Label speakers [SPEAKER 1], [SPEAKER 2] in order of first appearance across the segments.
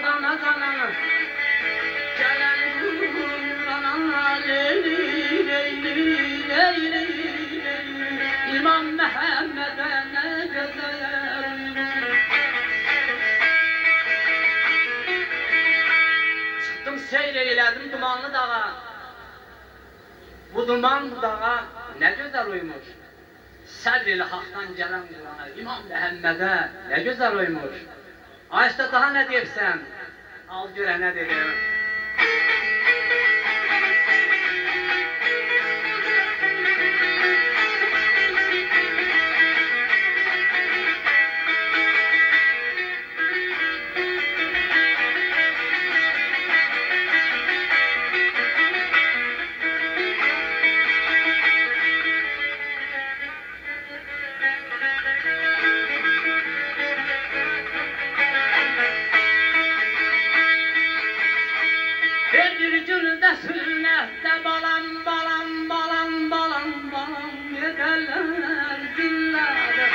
[SPEAKER 1] dana dana gelen kurana leyli leyli leyli İmam Mehmet'e ne güzel. Çıktım seyreyledim dumanlı dağa. Bu duman dağa ne güzel uymuş. Sadr-i Hak'tan gelen Kur'an'a, İmam Mehmet'e ne güzel uymuş. Ayşe daha ne dersen, al göre ne dedim. Bir günde sünnette balam balam balam balam balam yeterler dillerde.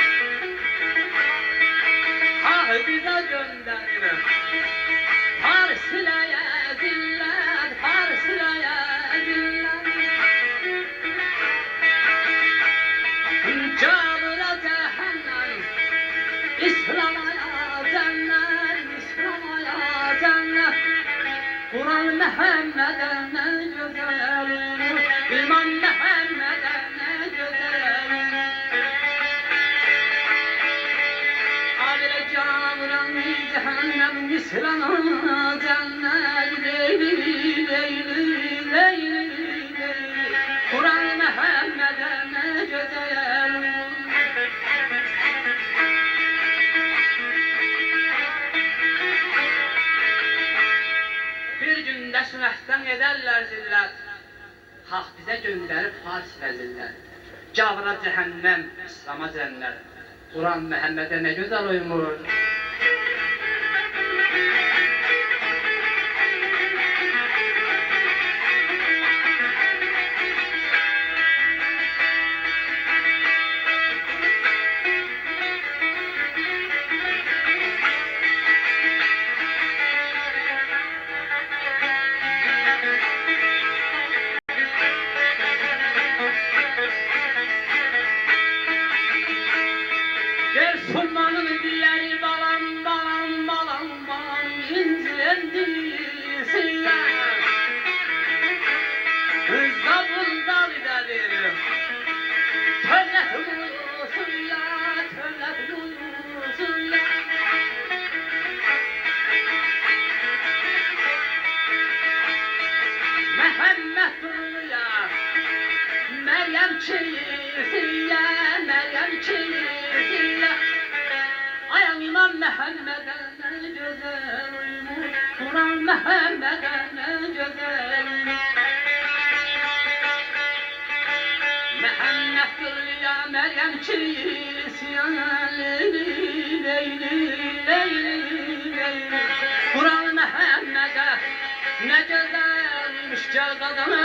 [SPEAKER 1] Ah bize gönderir Farsileye diller, Farsileye diller. Cabıra cehennem, İslam'a cennet, İslam'a cennet. Kur'an Mehmet'e ne güzel, İmam Mehmet'e ne güzel. Abire cabıran cehennem, İslam'a cennet, leyli leyli leyli leyli. Kur'an Mehmet'e ne güzel. Bir günde sünəhdən ederler zillet. Hak bize gönderip Fars vezirler. Cabra cehennem, İslam'a cennet. Kur'an Mehmet'e ne güzel uymuş. Sulmanın dilleri balam balam balam balam incindisinler. Zabıldan giderim töllet uyusun ya, töllet uyusun ya. Mehmet Durlu'ya Meryem çiğsiyle, Meryem çiğsiyle. Ayağım İmam Mehmet'e ne güzel uymuş, Kur'an Mehmet'e ne güzel uymuş. Mehmet Durlu'ya Meryem çiğsiyle, leyli leyli leyli leyli. Kur'an Mehmet'e ne güzelmiş, gel kadın